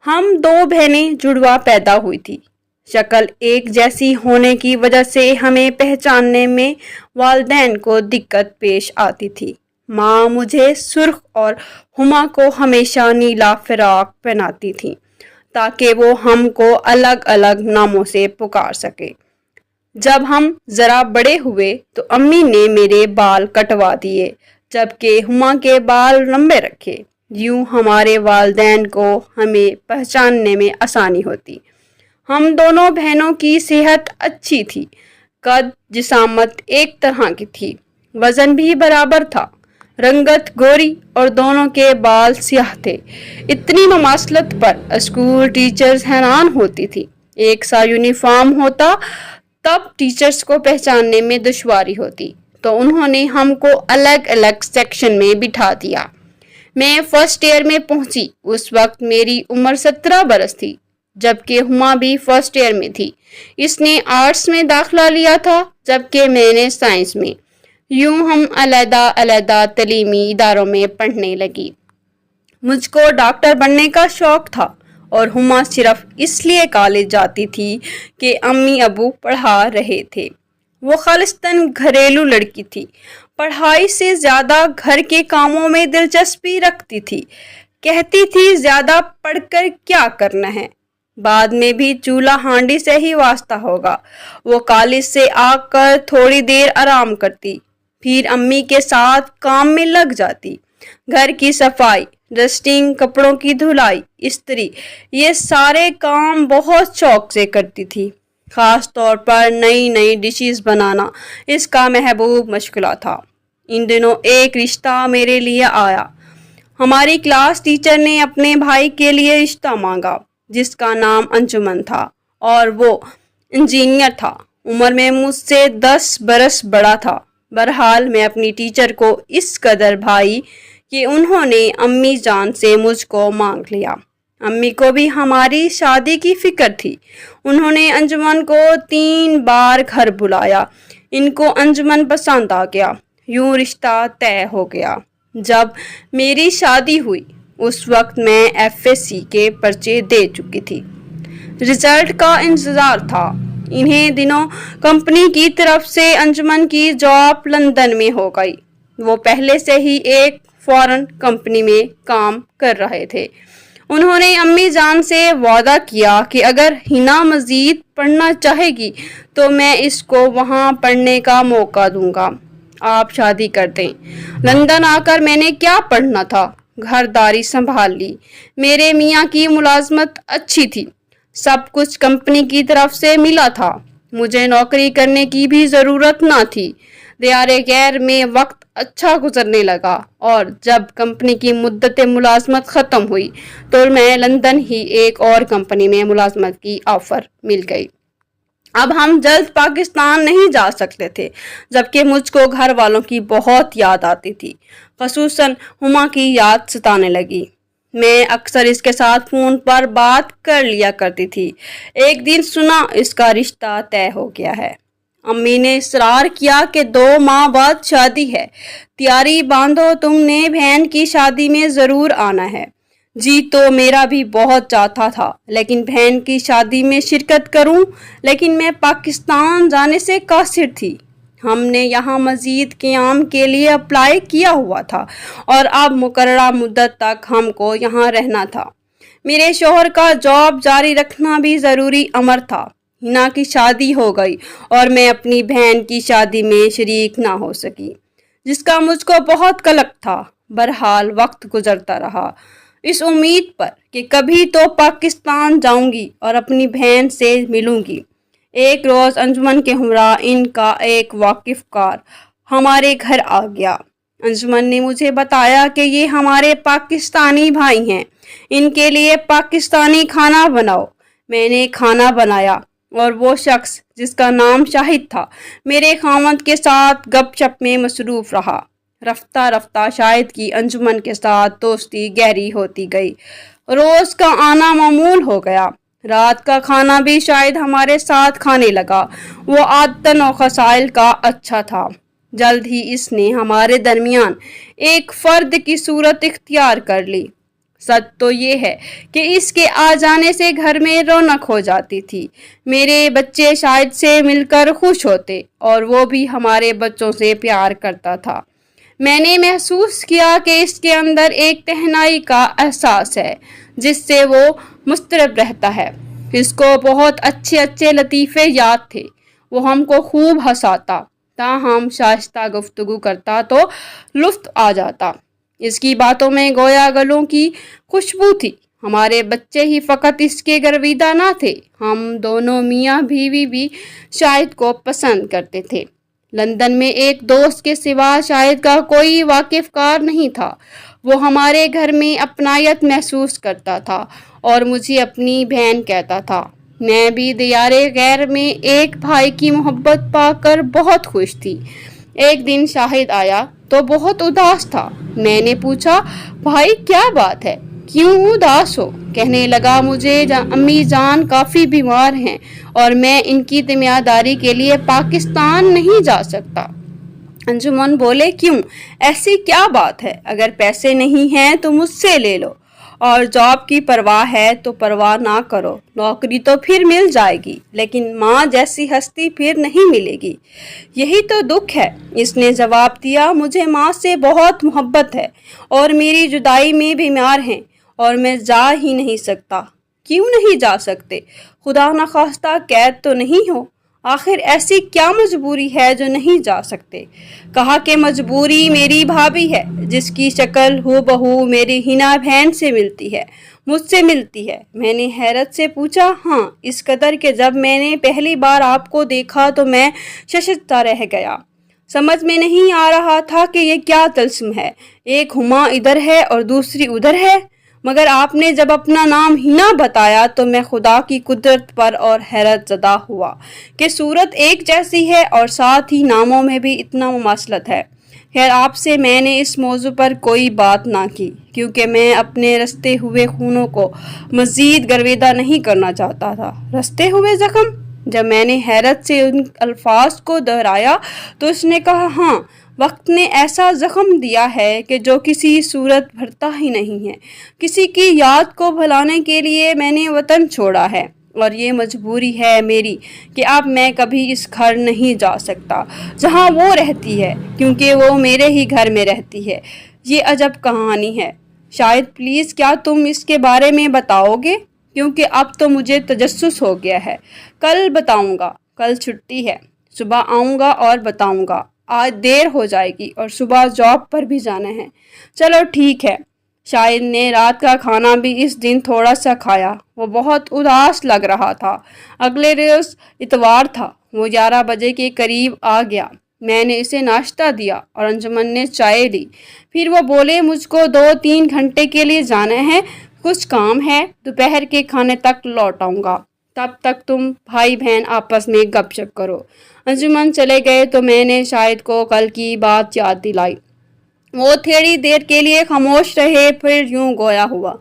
हम दो बहनें जुड़वा पैदा हुई थी। शक्ल एक जैसी होने की वजह से हमें पहचानने में वालिदैन को दिक्कत पेश आती थी। माँ मुझे सुर्ख और हुमा को हमेशा नीला फिराक पहनाती थी ताकि वो हमको अलग अलग नामों से पुकार सके। जब हम ज़रा बड़े हुए तो अम्मी ने मेरे बाल कटवा दिए जबकि हुमा के बाल लंबे रखे। यूं हमारे वालिदैन को हमें पहचानने में आसानी होती। हम दोनों बहनों की सेहत अच्छी थी। कद जिसामत एक तरह की थी। वज़न भी बराबर था। रंगत गोरी और दोनों के बाल स्याह थे। इतनी ममासलत पर स्कूल टीचर्स हैरान होती थी। एक सा यूनिफॉर्म होता तब टीचर्स को पहचानने में दुश्वारी होती, तो उन्होंने हमको अलग अलग सेक्शन में बिठा दिया। मैं फर्स्ट ईयर में पहुंची। उस वक्त मेरी उम्र 17 बरस थी जबकि हुमा भी फर्स्ट ईयर में थी। इसने आर्ट्स में दाखिला लिया था जबकि मैंने साइंस में। यूं हम अलहदा अलहदा तलीमी इदारों में पढ़ने लगी। मुझको डॉक्टर बनने का शौक था और हुमा सिर्फ इसलिए कॉलेज जाती थी कि अम्मी अबू पढ़ा रहे थे। वो खालिस्तन घरेलू लड़की थी। पढ़ाई से ज़्यादा घर के कामों में दिलचस्पी रखती थी। कहती थी ज़्यादा पढ़कर क्या करना है, बाद में भी चूल्हा हांडी से ही वास्ता होगा। वो कॉलेज से आकर थोड़ी देर आराम करती, फिर अम्मी के साथ काम में लग जाती। घर की सफाई, डस्टिंग, कपड़ों की धुलाई, इस्त्री, ये सारे काम बहुत शौक से करती थी। ख़ास तौर पर नई नई डिशेस बनाना इसका महबूब मशगला था। इन दिनों एक रिश्ता मेरे लिए आया। हमारी क्लास टीचर ने अपने भाई के लिए रिश्ता मांगा जिसका नाम अंजुमन था और वो इंजीनियर था। उम्र में मुझसे 10 बरस बड़ा था। बहरहाल मैं अपनी टीचर को इस कदर भाई कि उन्होंने अम्मी जान से मुझको मांग लिया। अम्मी को भी हमारी शादी की फिक्र थी। उन्होंने अंजुमन को 3 बार घर बुलाया। इनको अंजुमन पसंद आ गया। यूं रिश्ता तय हो गया। जब मेरी शादी हुई उस वक्त मैं एफएससी के पर्चे दे चुकी थी। रिजल्ट का इंतज़ार था। इन्हीं दिनों कंपनी की तरफ से अंजुमन की जॉब लंदन में हो गई। वो पहले से ही एक फॉरेन कंपनी में काम कर रहे थे। उन्होंने अम्मी जान से वादा किया कि अगर हिना मज़ीद पढ़ना चाहेगी तो मैं इसको वहाँ पढ़ने का मौका दूंगा। आप शादी कर दें। लंदन आकर मैंने क्या पढ़ना था, घरदारी संभाल ली। मेरे मियाँ की मुलाजमत अच्छी थी। सब कुछ कंपनी की तरफ से मिला था। मुझे नौकरी करने की भी ज़रूरत ना थी। दियारे गैर में वक्त अच्छा गुजरने लगा और जब कंपनी की मुद्दत मुलाजमत ख़त्म हुई तो मैं लंदन ही एक और कंपनी में मुलाजमत की ऑफ़र मिल गई। अब हम जल्द पाकिस्तान नहीं जा सकते थे जबकि मुझको घर वालों की बहुत याद आती थी। ख़ुसूसन हुमा की याद सताने लगी। मैं अक्सर इसके साथ फ़ोन पर बात कर लिया करती थी। एक दिन सुना इसका रिश्ता तय हो गया है। अम्मी ने इसरार किया कि 2 माह बाद शादी है, तैयारी बांधो, तुमने बहन की शादी में ज़रूर आना है। जी तो मेरा भी बहुत चाहता था लेकिन बहन की शादी में शिरकत करूं, लेकिन मैं पाकिस्तान जाने से कासिर थी। हमने यहाँ मज़ीद क़याम के लिए अप्लाई किया हुआ था और अब मुकर्ररा मुद्दत तक हमको यहाँ रहना था। मेरे शौहर का जॉब जारी रखना भी ज़रूरी अमर था। हिना की शादी हो गई और मैं अपनी बहन की शादी में शरीक ना हो सकी, जिसका मुझको बहुत कलक था। बहरहाल वक्त गुजरता रहा इस उम्मीद पर कि कभी तो पाकिस्तान जाऊंगी और अपनी बहन से मिलूंगी। एक रोज़ अंजुमन के हमरा इनका एक वाकिफ़कार हमारे घर आ गया। अंजुमन ने मुझे बताया कि ये हमारे पाकिस्तानी भाई हैं, इनके लिए पाकिस्तानी खाना बनाओ। मैंने खाना बनाया और वो शख्स जिसका नाम शाहिद था मेरे खामद के साथ गपशप में मसरूफ़ रहा। रफ्ता रफ्ता शाहिद की अंजुमन के साथ दोस्ती गहरी होती गई। रोज़ का आना मामूल हो गया। रात का खाना भी शायद हमारे साथ खाने लगा। वो आदतन और खसाइल का अच्छा था। जल्द ही इसने हमारे दरमियान एक फ़र्द की सूरत इख्तियार कर ली। सच तो ये है कि इसके आ जाने से घर में रौनक हो जाती थी। मेरे बच्चे शाहिद से मिलकर खुश होते और वो भी हमारे बच्चों से प्यार करता था। मैंने महसूस किया कि इसके अंदर एक तन्हाई का एहसास है जिससे वो मुस्तरब रहता है। इसको बहुत अच्छे अच्छे लतीफ़े याद थे। वो हमको खूब हंसाता, ताहम शाइस्ता गुफ्तगू करता तो लुत्फ़ आ जाता। इसकी बातों में गोया गलों की खुशबू थी। हमारे बच्चे ही फ़कत इसके गर्विदा ना थे, हम दोनों मियाँ बीवी भी शाहिद को पसंद करते थे। लंदन में एक दोस्त के सिवा शाहिद का कोई वाकिफ़कार नहीं था। वो हमारे घर में अपनायत महसूस करता था और मुझे अपनी बहन कहता था। मैं भी दियारे गैर में एक भाई की मोहब्बत पाकर बहुत खुश थी। एक दिन शाहिद आया तो बहुत उदास था। मैंने पूछा, भाई क्या बात है, क्यों उदास हो? कहने लगा, मुझे अम्मी जान काफ़ी बीमार हैं और मैं इनकी जिम्मेदारी के लिए पाकिस्तान नहीं जा सकता। अंजुमन बोले, क्यों, ऐसी क्या बात है? अगर पैसे नहीं हैं तो मुझसे ले लो, और जॉब की परवाह है तो परवाह ना करो, नौकरी तो फिर मिल जाएगी, लेकिन माँ जैसी हस्ती फिर नहीं मिलेगी। यही तो दुख है। इसने जवाब दिया, मुझे माँ से बहुत मोहब्बत है और मेरी जुदाई में बीमार हैं और मैं जा ही नहीं सकता। क्यों नहीं जा सकते? खुदा न खास्ता कैद तो नहीं हो? आखिर ऐसी क्या मजबूरी है जो नहीं जा सकते? कहा कि मजबूरी मेरी भाभी है जिसकी शक्ल हूबहू मेरी हिना बहन से मिलती है, मुझसे मिलती है। मैंने हैरत से पूछा, हाँ, इस कदर कि जब मैंने पहली बार आपको देखा तो मैं शशंता रह गया। समझ में नहीं आ रहा था कि ये क्या तल्स्म है, एक हुमा इधर है और दूसरी उधर है। मगर आपने जब अपना नाम हिना बताया तो मैं खुदा की कुदरत पर और हैरत ज़दा हुआ कि सूरत एक जैसी है और साथ ही नामों में भी इतना मुमासलत है। खैर, आपसे मैंने इस मौजू पर कोई बात ना की क्योंकि मैं अपने रस्ते हुए खूनों को मज़ीद गर्विदा नहीं करना चाहता था। रस्ते हुए ज़ख्म? जब मैंने हैरत से उन अल्फाज को दोहराया तो उसने कहा, हाँ, वक्त ने ऐसा ज़ख्म दिया है कि जो किसी सूरत भरता ही नहीं है। किसी की याद को भुलाने के लिए मैंने वतन छोड़ा है और ये मजबूरी है मेरी कि अब मैं कभी इस घर नहीं जा सकता जहाँ वो रहती है, क्योंकि वो मेरे ही घर में रहती है। ये अजब कहानी है। शायद प्लीज़ क्या तुम इसके बारे में बताओगे, क्योंकि अब तो मुझे तजस्सुस हो गया है। कल बताऊँगा, कल छुट्टी है, सुबह आऊँगा और बताऊँगा। आज देर हो जाएगी और सुबह जॉब पर भी जाना है। चलो ठीक है। शाहिद ने रात का खाना भी इस दिन थोड़ा सा खाया। वो बहुत उदास लग रहा था। अगले रोज़ इतवार था। वो 11 बजे के करीब आ गया। मैंने इसे नाश्ता दिया और अंजुमन ने चाय ली। फिर वो बोले, मुझको 2-3 घंटे के लिए जाना है, कुछ काम है, दोपहर के खाने तक लौट आऊँगा, तब तक तुम भाई बहन आपस में गपशप करो। अंजुमन चले गए तो मैंने शाहिद को कल की बात याद दिलाई। वो थोड़ी देर के लिए खामोश रहे, फिर यूं गोया हुआ।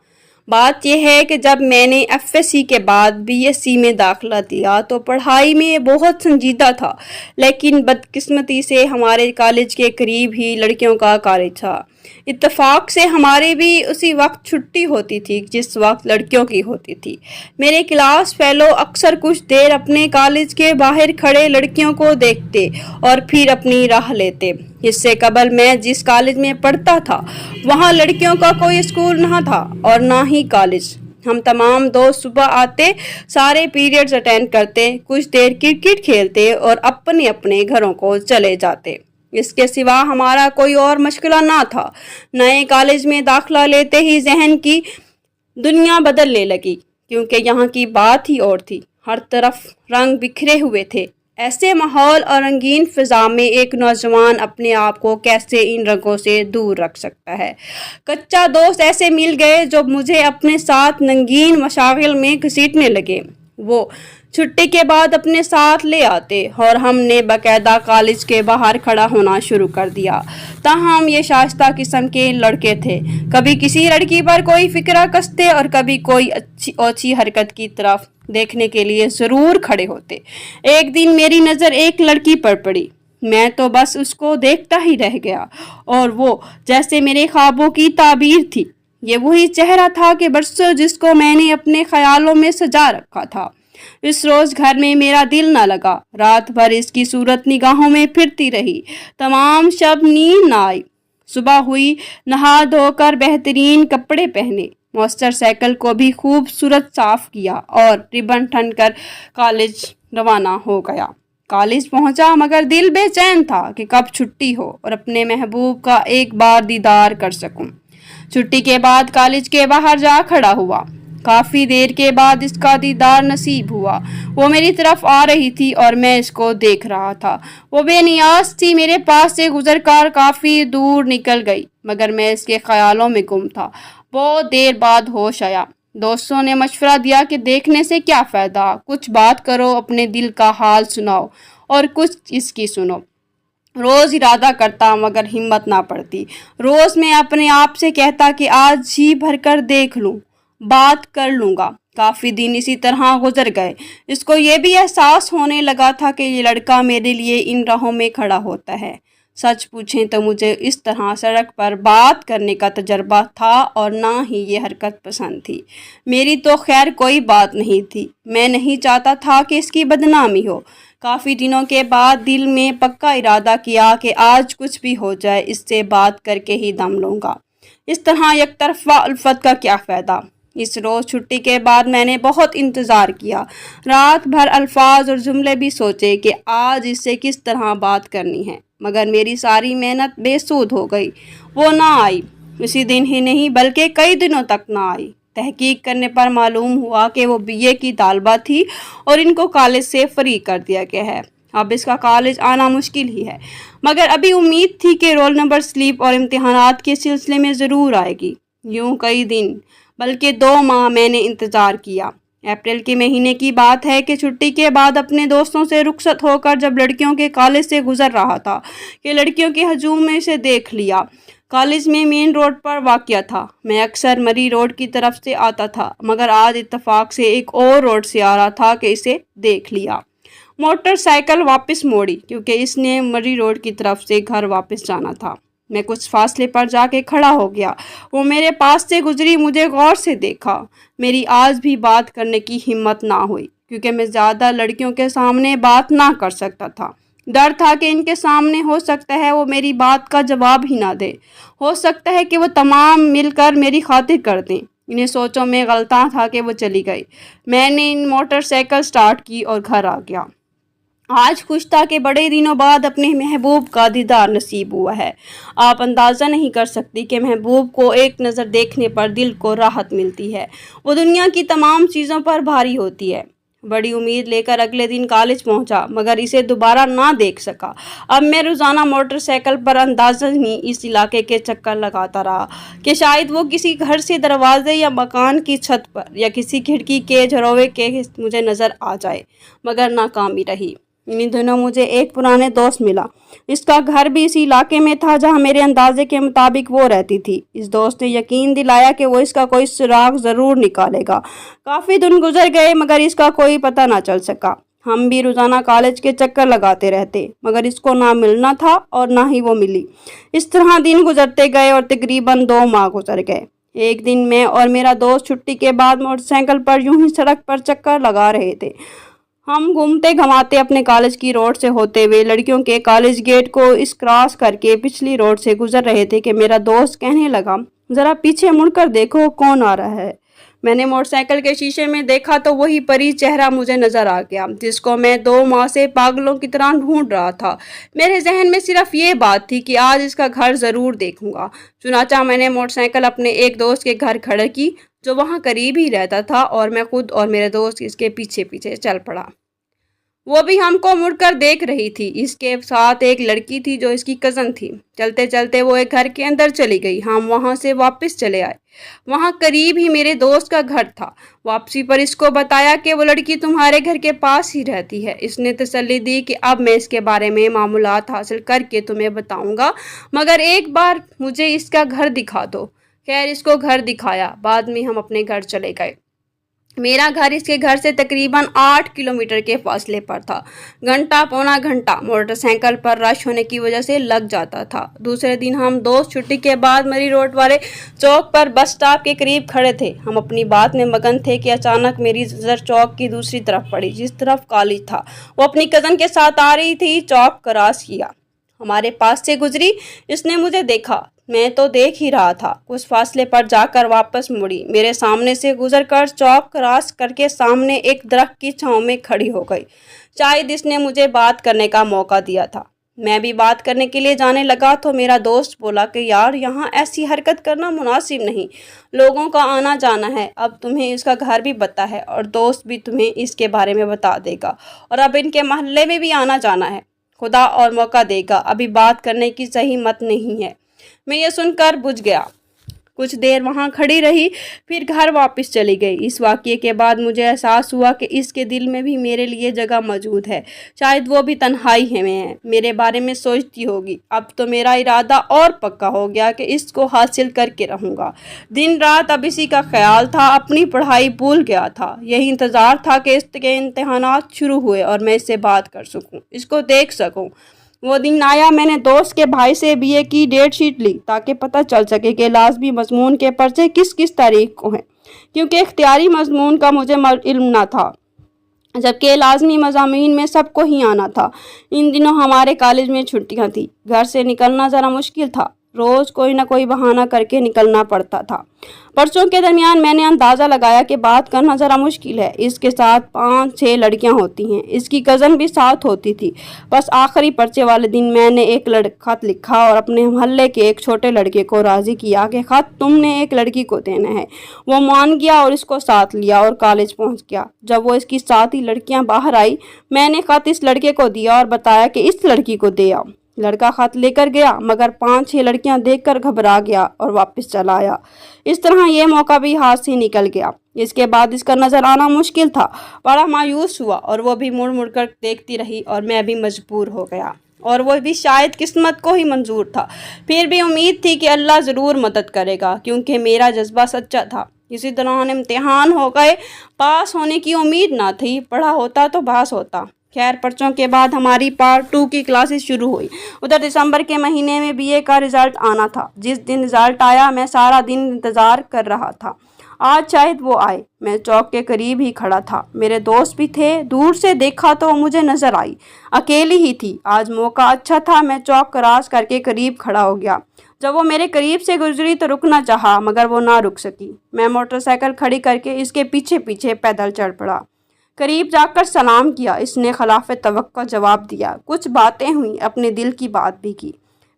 बात यह है कि जब मैंने एफएससी के बाद बीएससी में दाखिला दिया तो पढ़ाई में बहुत संजीदा था, लेकिन बदकिस्मती से हमारे कॉलेज के करीब ही लड़कियों का कॉलेज था। इत्तेफाक से हमारे भी उसी वक्त छुट्टी होती थी जिस वक्त लड़कियों की होती थी। मेरे क्लास फेलो अक्सर कुछ देर अपने कॉलेज के बाहर खड़े लड़कियों को देखते और फिर अपनी राह लेते। इससे कबल मैं जिस कॉलेज में पढ़ता था वहाँ लड़कियों का कोई स्कूल ना था और ना ही कॉलेज। हम तमाम दोस्त सुबह आते, सारे पीरियड्स अटेंड करते, कुछ देर क्रिकेट खेलते और अपने अपने घरों को चले जाते। इसके सिवा हमारा कोई और मशगला ना था। नए कॉलेज में दाखिला लेते ही जहन की दुनिया बदलने लगी, क्योंकि यहाँ की बात ही और थी। हर तरफ रंग बिखरे हुए थे। ऐसे माहौल और रंगीन फिजा में एक नौजवान अपने आप को कैसे इन रंगों से दूर रख सकता है। कच्चा दोस्त ऐसे मिल गए जो मुझे अपने साथ रंगीन मशागिल में घसीटने लगे। वो छुट्टी के बाद अपने साथ ले आते और हमने बाकायदा कॉलेज के बाहर खड़ा होना शुरू कर दिया। ताहम ये शाइस्ता किस्म के लड़के थे। कभी किसी लड़की पर कोई फिक्रा कसते और कभी कोई अच्छी हरकत की तरफ देखने के लिए ज़रूर खड़े होते। एक दिन मेरी नज़र एक लड़की पर पड़ी। मैं तो बस उसको देखता ही रह गया और वो जैसे मेरे ख्वाबों की ताबीर थी। یہ وہی چہرہ تھا کہ برسوں جس کو میں نے اپنے خیالوں میں سجا رکھا تھا۔ اس روز گھر میں میرا دل نہ لگا، رات بھر اس کی صورت نگاہوں میں پھرتی رہی، تمام شب نیند نہ آئی۔ صبح ہوئی، نہا دھو کر بہترین کپڑے پہنے، موٹر سائیکل کو بھی خوبصورت صاف کیا اور ربن ٹھن کر کالج روانہ ہو گیا۔ کالج پہنچا مگر دل بے چین تھا کہ کب چھٹی ہو اور اپنے محبوب کا ایک بار دیدار کر سکوں۔ چھٹی کے بعد کالج کے باہر جا کھڑا ہوا۔ کافی دیر کے بعد اس کا دیدار نصیب ہوا۔ وہ میری طرف آ رہی تھی اور میں اس کو دیکھ رہا تھا۔ وہ بے نیاز تھی، میرے پاس سے گزر کر کافی دور نکل گئی، مگر میں اس کے خیالوں میں گم تھا۔ بہت دیر بعد ہوش آیا۔ دوستوں نے مشورہ دیا کہ دیکھنے سے کیا فائدہ، کچھ بات کرو، اپنے دل کا حال سناؤ اور کچھ اس کی سنو۔ روز ارادہ کرتا مگر ہمت نہ پڑتی۔ روز میں اپنے آپ سے کہتا کہ آج جی بھر کر دیکھ لوں، بات کر لوں گا۔ کافی دن اسی طرح گزر گئے۔ اس کو یہ بھی احساس ہونے لگا تھا کہ یہ لڑکا میرے لیے ان راہوں میں کھڑا ہوتا ہے۔ سچ پوچھیں تو مجھے اس طرح سڑک پر بات کرنے کا تجربہ تھا اور نہ ہی یہ حرکت پسند تھی۔ میری تو خیر کوئی بات نہیں تھی، میں نہیں چاہتا تھا کہ اس کی بدنامی ہو۔ کافی دنوں کے بعد دل میں پکا ارادہ کیا کہ آج کچھ بھی ہو جائے اس سے بات کر کے ہی دم لوں گا۔ اس طرح یک طرفہ الفت کا کیا فائدہ۔ اس روز چھٹی کے بعد میں نے بہت انتظار کیا، رات بھر الفاظ اور جملے بھی سوچے کہ آج اس سے کس طرح بات کرنی ہے، مگر میری ساری محنت بے سود ہو گئی۔ وہ نہ آئی، اسی دن ہی نہیں بلکہ کئی دنوں تک نہ آئی۔ تحقیق کرنے پر معلوم ہوا کہ وہ BA کی طالبہ تھی اور ان کو کالج سے فری کر دیا گیا ہے۔ اب اس کا کالج آنا مشکل ہی ہے، مگر ابھی امید تھی کہ رول نمبر سلپ اور امتحانات کے سلسلے میں ضرور آئے گی۔ یوں کئی دن بلکہ 2 ماہ میں نے انتظار کیا۔ اپریل کے مہینے کی بات ہے کہ چھٹی کے بعد اپنے دوستوں سے رخصت ہو کر جب لڑکیوں کے کالج سے گزر رہا تھا کہ لڑکیوں کے ہجوم میں اسے دیکھ لیا۔ کالج میں مین روڈ پر واقع تھا۔ میں اکثر مری روڈ کی طرف سے آتا تھا، مگر آج اتفاق سے ایک اور روڈ سے آ رہا تھا کہ اسے دیکھ لیا۔ موٹر سائیکل واپس موڑی کیونکہ اس نے مری روڈ کی طرف سے گھر واپس جانا تھا۔ میں کچھ فاصلے پر جا کے کھڑا ہو گیا۔ وہ میرے پاس سے گزری، مجھے غور سے دیکھا۔ میری آج بھی بات کرنے کی ہمت نہ ہوئی کیونکہ میں زیادہ لڑکیوں کے سامنے بات نہ کر سکتا تھا۔ ڈر تھا کہ ان کے سامنے ہو سکتا ہے وہ میری بات کا جواب ہی نہ دے، ہو سکتا ہے کہ وہ تمام مل کر میری خاطر کر دیں۔ انہیں سوچوں میں غلطاں تھا کہ وہ چلی گئی۔ میں نے موٹر سائیکل سٹارٹ کی اور گھر آ گیا۔ آج خوش تھا کہ بڑے دنوں بعد اپنے محبوب کا دیدار نصیب ہوا ہے۔ آپ اندازہ نہیں کر سکتی کہ محبوب کو ایک نظر دیکھنے پر دل کو راحت ملتی ہے، وہ دنیا کی تمام چیزوں پر بھاری ہوتی ہے۔ بڑی امید لے کر اگلے دن کالج پہنچا مگر اسے دوبارہ نہ دیکھ سکا۔ اب میں روزانہ موٹر سائیکل پر اندازہ نہیں اس علاقے کے چکر لگاتا رہا کہ شاید وہ کسی گھر سے دروازے یا مکان کی چھت پر یا کسی کھڑکی کے جھروے کے مجھے نظر آ جائے، مگر ناکامی رہی۔ انہی دنوں مجھے ایک پرانے دوست ملا۔ اس کا گھر بھی اسی علاقے میں تھا جہاں میرے اندازے کے مطابق وہ رہتی تھی۔ اس دوست نے یقین دلایا کہ وہ اس کا کوئی سراغ ضرور نکالے گا۔ کافی دن گزر گئے مگر اس کا کوئی پتہ نہ چل سکا۔ ہم بھی روزانہ کالج کے چکر لگاتے رہتے مگر اس کو نہ ملنا تھا اور نہ ہی وہ ملی۔ اس طرح دن گزرتے گئے اور تقریباً 2 ماہ گزر گئے۔ ایک دن میں اور میرا دوست چھٹی کے بعد موٹر سائیکل پر یوں ہی سڑک پر چکر لگا رہے تھے۔ ہم گھومتے گھماتے اپنے کالج کی روڈ سے ہوتے ہوئے لڑکیوں کے کالج گیٹ کو اس کراس کر کے پچھلی روڈ سے گزر رہے تھے کہ میرا دوست کہنے لگا، ذرا پیچھے مڑ کر دیکھو کون آ رہا ہے۔ میں نے موٹر سائیکل کے شیشے میں دیکھا تو وہی پری چہرہ مجھے نظر آ گیا جس کو میں 2 ماہ سے پاگلوں کی طرح ڈھونڈ رہا تھا۔ میرے ذہن میں صرف یہ بات تھی کہ آج اس کا گھر ضرور دیکھوں گا۔ چنانچہ میں نے موٹر سائیکل اپنے ایک دوست کے گھر کھڑی کی جو وہاں قریب ہی رہتا تھا اور میں خود اور میرے دوست اس کے پیچھے پیچھے چل پڑا۔ وہ بھی ہم کو مڑ کر دیکھ رہی تھی۔ اس کے ساتھ ایک لڑکی تھی جو اس کی کزن تھی۔ چلتے چلتے وہ ایک گھر کے اندر چلی گئی۔ ہم وہاں سے واپس چلے آئے۔ وہاں قریب ہی میرے دوست کا گھر تھا۔ واپسی پر اس کو بتایا کہ وہ لڑکی تمہارے گھر کے پاس ہی رہتی ہے۔ اس نے تسلی دی کہ اب میں اس کے بارے میں معلومات حاصل کر کے تمہیں بتاؤں گا، مگر ایک بار مجھے اس کا گھر دکھا دو۔ خیر اس کو گھر دکھایا۔ بعد میں ہم اپنے گھر چلے گئے۔ मेरा घर इसके घर से तकरीबन 8 किलोमीटर के फासले पर था। घंटा पौना घंटा मोटरसाइकिल पर रश होने की वजह से लग जाता था। दूसरे दिन हम दोस्त छुट्टी के बाद मरी रोड वाले चौक पर बस स्टॉप के करीब खड़े थे। हम अपनी बात में मगन थे कि अचानक मेरी नजर चौक की दूसरी तरफ पड़ी, जिस तरफ कॉलेज था। वो अपनी कज़न के साथ आ रही थी। चौक क्रॉस किया, हमारे पास से गुजरी। इसने मुझे देखा, मैं तो देख ही रहा था। कुछ फासले पर जाकर वापस मुड़ी, मेरे सामने से गुजरकर चौक क्रॉस करके सामने एक दरख्त की छांव में खड़ी हो गई। शायद इसने मुझे बात करने का मौका दिया था। मैं भी बात करने के लिए जाने लगा तो मेरा दोस्त बोला कि यार, यहाँ ऐसी हरकत करना मुनासिब नहीं, लोगों का आना जाना है। अब तुम्हें इसका घर भी पता है और दोस्त भी तुम्हें इसके बारे में बता देगा, और अब इनके मोहल्ले में भी आना जाना है। खुदा और मौका देगा, अभी बात करने की सही मत नहीं है। मैं ये सुनकर बुझ गया। कुछ देर वहाँ खड़ी रही, फिर घर वापस चली गई। इस वाक़ये के बाद मुझे एहसास हुआ कि इसके दिल में भी मेरे लिए जगह मौजूद है। शायद वो भी तन्हाई में है, मेरे बारे में सोचती होगी। अब तो मेरा इरादा और पक्का हो गया कि इसको हासिल करके रहूँगा। दिन रात अब इसी का ख्याल था। अपनी पढ़ाई भूल गया था। यही इंतज़ार था कि इसके इम्तिहानात शुरू हुए और मैं इससे बात कर सकूँ, इसको देख सकूँ। वो दिन आया। मैंने दोस्त के भाई से बीए की डेट शीट ली ताकि पता चल सके कि लाजमी मजमून के पर्चे किस किस तारीख को हैं, क्योंकि इख्तियारी मजमून का मुझे इल्म ना था, जबकि लाजमी मज़ामीन में सबको ही आना था। इन दिनों हमारे कॉलेज में छुट्टियां थी, घर से निकलना ज़रा मुश्किल था। रोज़ कोई ना कोई बहाना करके निकलना पड़ता था। पर्चों के दरमियान मैंने अंदाज़ा लगाया कि बात करना ज़रा मुश्किल है। इसके साथ 5-6 लड़कियां होती हैं, इसकी कज़न भी साथ होती थी। बस आखिरी पर्चे वाले दिन मैंने एक खत लिखा और अपने मोहल्ले के एक छोटे लड़के को राज़ी किया कि खत तुमने एक लड़की को देना है। वो मान गया और इसको साथ लिया और कॉलेज पहुँच गया। जब वो इसकी साथ ही लड़कियाँ बाहर आई, मैंने खत इस लड़के को दिया और बताया कि इस लड़की को दे आओ। लड़का खत लेकर गया, मगर 5-6 लड़कियां देखकर घबरा गया और वापस चला आया। इस तरह ये मौका भी हाथ से निकल गया। इसके बाद इसका नजर आना मुश्किल था। बड़ा मायूस हुआ और वो भी मुड़ मुड़ कर देखती रही और मैं भी मजबूर हो गया, और वो भी शायद किस्मत को ही मंजूर था। फिर भी उम्मीद थी कि अल्लाह ज़रूर मदद करेगा, क्योंकि मेरा जज्बा सच्चा था। इसी तरह इम्तिहान हो गए। पास होने की उम्मीद ना थी, पढ़ा होता तो पास होता। खैर, पर्चों के बाद हमारी पार्ट 2 की क्लासेस शुरू हुई। उधर दिसंबर के महीने में बीए का रिज़ल्ट आना था। जिस दिन रिज़ल्ट आया, मैं सारा दिन इंतज़ार कर रहा था। आज शायद वो आए। मैं चौक के करीब ही खड़ा था। मेरे दोस्त भी थे। दूर से देखा तो मुझे नज़र आई, अकेली ही थी। आज मौका अच्छा था। मैं चौक क्रॉस करके करीब खड़ा हो गया। जब वो मेरे करीब से गुजरी तो रुकना चाहा, मगर वो ना रुक सकी। मैं मोटरसाइकिल खड़ी करके इसके पीछे पीछे पैदल चढ़ पड़ा। करीब जाकर सलाम किया। इसने खिलाफ़े तवक्को जवाब दिया। कुछ बातें हुई, अपने दिल की बात भी की।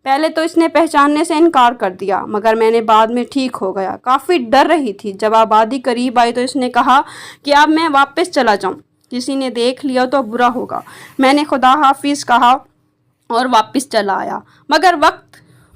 पहले तो इसने पहचानने से इनकार कर दिया, मगर मैंने बाद में ठीक हो गया। काफ़ी डर रही थी। जब आबादी करीब आई तो इसने कहा कि अब मैं वापस चला जाऊं, किसी ने देख लिया तो बुरा होगा। मैंने खुदा हाफिज़ कहा और वापस चला आया, मगर वक्त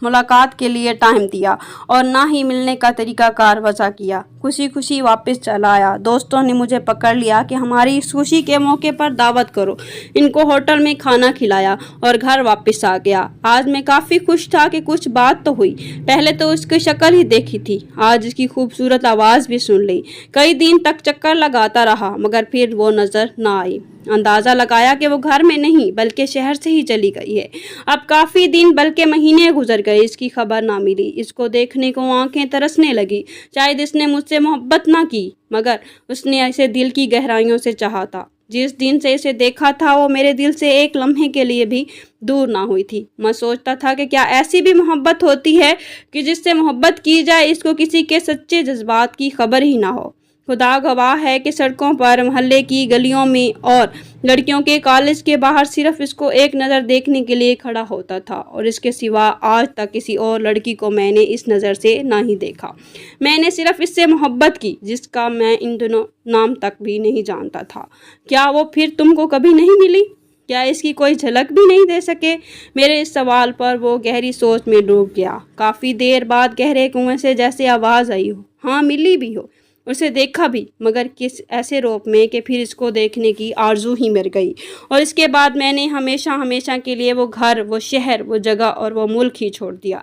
मुलाकात के लिए टाइम दिया और ना ही मिलने का तरीका कार वज़ा किया। खुशी खुशी वापस चला आया। दोस्तों ने मुझे पकड़ लिया कि हमारी इस खुशी के मौके पर दावत करो। इनको होटल में खाना खिलाया और घर वापस आ गया। आज मैं काफ़ी खुश था कि कुछ बात तो हुई। पहले तो उसकी शक्ल ही देखी थी, आज इसकी खूबसूरत आवाज़ भी सुन ली। कई दिन तक चक्कर लगाता रहा, मगर फिर वो नज़र ना आई। अंदाज़ा लगाया कि वो घर में नहीं बल्कि शहर से ही चली गई है। अब काफ़ी दिन बल्कि महीने गुजर गए, इसकी खबर ना मिली। इसको देखने को आंखें तरसने लगी। शायद इसने मुझसे मोहब्बत ना की, मगर उसने इसे दिल की गहराइयों से चाहा था। जिस दिन से इसे देखा था वो मेरे दिल से एक लम्हे के लिए भी दूर ना हुई थी। मैं सोचता था कि क्या ऐसी भी मोहब्बत होती है कि जिससे मोहब्बत की जाए, इसको किसी के सच्चे जज्बात की खबर ही ना हो। खुदा गवाह है कि सड़कों पर, मोहल्ले की गलियों में और लड़कियों के कॉलेज के बाहर सिर्फ इसको एक नज़र देखने के लिए खड़ा होता था, और इसके सिवा आज तक किसी और लड़की को मैंने इस नज़र से ना ही देखा। मैंने सिर्फ इससे मोहब्बत की जिसका मैं इन दिनों नाम तक भी नहीं जानता था। क्या वो फिर तुमको कभी नहीं मिली? क्या इसकी कोई झलक भी नहीं दे सके? मेरे इस सवाल पर वो गहरी सोच में डूब गया। काफ़ी देर बाद गहरे कुएं से जैसे आवाज़ आई हो, हाँ मिली भी हो, उसे देखा भी, मगर किस ऐसे रूप में कि फिर इसको देखने की आरजू ही मर गई। और इसके बाद मैंने हमेशा हमेशा के लिए वो घर, वो शहर, वो जगह और वो मुल्क ही छोड़ दिया।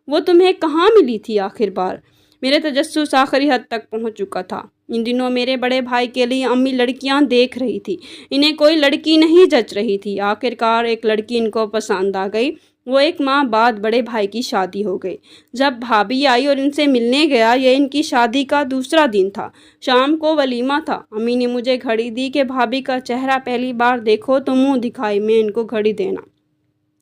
वो तुम्हें कहाँ मिली थी आखिर बार? मेरे तजस्सुस आखिरी हद तक पहुँच चुका था। इन दिनों मेरे बड़े भाई के लिए अम्मी लड़कियां देख रही थी। इन्हें कोई लड़की नहीं जच रही थी। आखिरकार एक लड़की इनको पसंद आ गई। वो एक माह बाद बड़े भाई की शादी हो गई। जब भाभी आई और इनसे मिलने गया, यह इनकी शादी का दूसरा दिन था। शाम को वलीमा था। अम्मी ने मुझे घड़ी दी कि भाभी का चेहरा पहली बार देखो तो मुंह दिखाई में इनको घड़ी देना।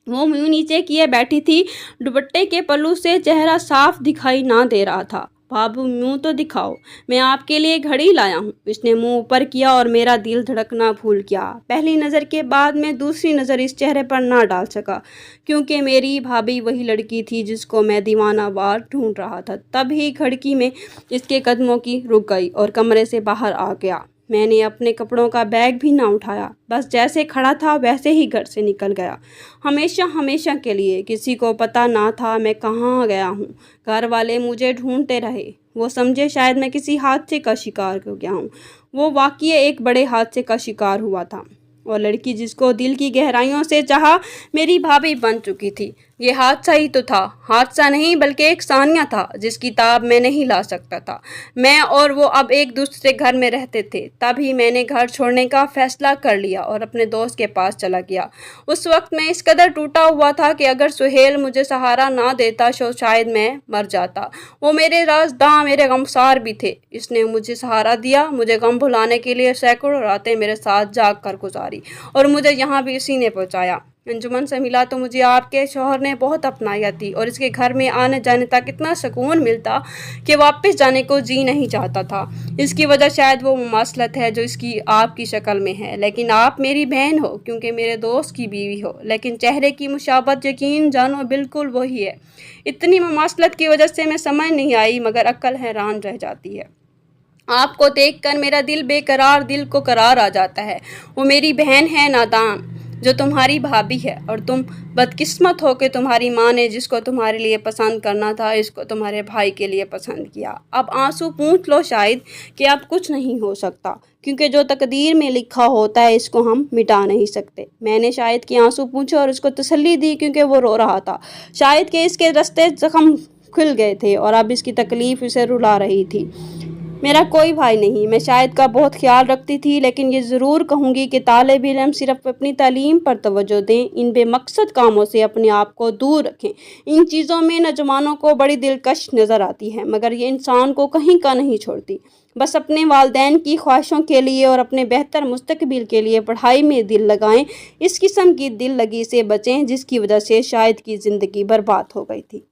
वो मुंह नीचे किए बैठी थी। दुपट्टे के पल्लू से चेहरा साफ दिखाई ना दे रहा था। बाबू मुंह तो दिखाओ, मैं आपके लिए घड़ी लाया हूँ। इसने मुंह ऊपर किया और मेरा दिल धड़कना भूल गया। पहली नज़र के बाद मैं दूसरी नज़र इस चेहरे पर ना डाल सका, क्योंकि मेरी भाभी वही लड़की थी जिसको मैं दीवाना वार ढूंढ रहा था। तभी खिड़की में इसके कदमों की रुक गई और कमरे से बाहर आ गया। मैंने अपने कपड़ों का बैग भी ना उठाया, बस जैसे खड़ा था वैसे ही घर से निकल गया। हमेशा हमेशा के लिए। किसी को पता ना था मैं कहाँ गया हूँ। घर वाले मुझे ढूंढते रहे। वो समझे शायद मैं किसी हादसे का शिकार हो गया हूँ। वो वाकई एक बड़े हादसे का शिकार हुआ था। और लड़की जिसको दिल की गहराइयों से चाहा, मेरी भाभी बन चुकी थी। ये हादसा ही तो था। हादसा नहीं बल्कि एक सानिया था जिसकी ताब मैं नहीं ला सकता था। मैं और वो अब एक दूसरे घर में रहते थे। तभी मैंने घर छोड़ने का फैसला कर लिया और अपने दोस्त के पास चला गया। उस वक्त मैं इस कदर टूटा हुआ था कि अगर सुहेल मुझे सहारा ना देता तो शायद मैं मर जाता। वो मेरे राज़दां, मेरे गमसार भी थे। इसने मुझे सहारा दिया। मुझे गम भुलाने के लिए सैकड़ों रातें मेरे साथ जाग कर गुजारी और मुझे यहाँ भी इसी ने पहुँचाया। अंजुमन से मिला तो मुझे आपके शौहर ने बहुत अपनाया थी और इसके घर में आने जाने तक इतना सुकून मिलता कि वापस जाने को जी नहीं चाहता था। इसकी वजह शायद वो मुमासलत है जो इसकी आपकी शक्ल में है, लेकिन आप मेरी बहन हो क्योंकि मेरे दोस्त की बीवी हो। लेकिन चेहरे की मुशाबत यकीन जानो बिल्कुल वही है। इतनी मुमासलत की वजह से मैं समझ नहीं आई, मगर अक्ल हैरान रह जाती है। आपको देखकर मेरा दिल बेकरार, दिल को करार आ जाता है। वो मेरी बहन है नादान जो तुम्हारी भाभी है, और तुम बदकिस्मत हो कि तुम्हारी माँ ने जिसको तुम्हारे लिए पसंद करना था इसको तुम्हारे भाई के लिए पसंद किया। अब आंसू पूंछ लो शायद कि अब कुछ नहीं हो सकता, क्योंकि जो तकदीर में लिखा होता है इसको हम मिटा नहीं सकते। मैंने शायद के आंसू पूछे और उसको तसल्ली दी क्योंकि वो रो रहा था। शायद के इसके रास्ते जख्म खुल गए थे और अब इसकी तकलीफ इसे रुला रही थी। मेरा कोई भाई नहीं। मैं शायद का बहुत ख्याल रखती थी, लेकिन ये ज़रूर कहूँगी कि तालिब इल्म सिर्फ अपनी तालीम पर तवज्जो दें। इन बेमकसद कामों से अपने आप को दूर रखें। इन चीज़ों में नौजवानों को बड़ी दिलकश नज़र आती है, मगर ये इंसान को कहीं का नहीं छोड़ती। बस अपने वालिदैन की ख्वाहिशों के लिए और अपने बेहतर मुस्तकबिल के लिए पढ़ाई में दिल लगाएं। इस किस्म की दिल लगी से बचें जिसकी वजह से शायद की ज़िंदगी बर्बाद हो गई थी।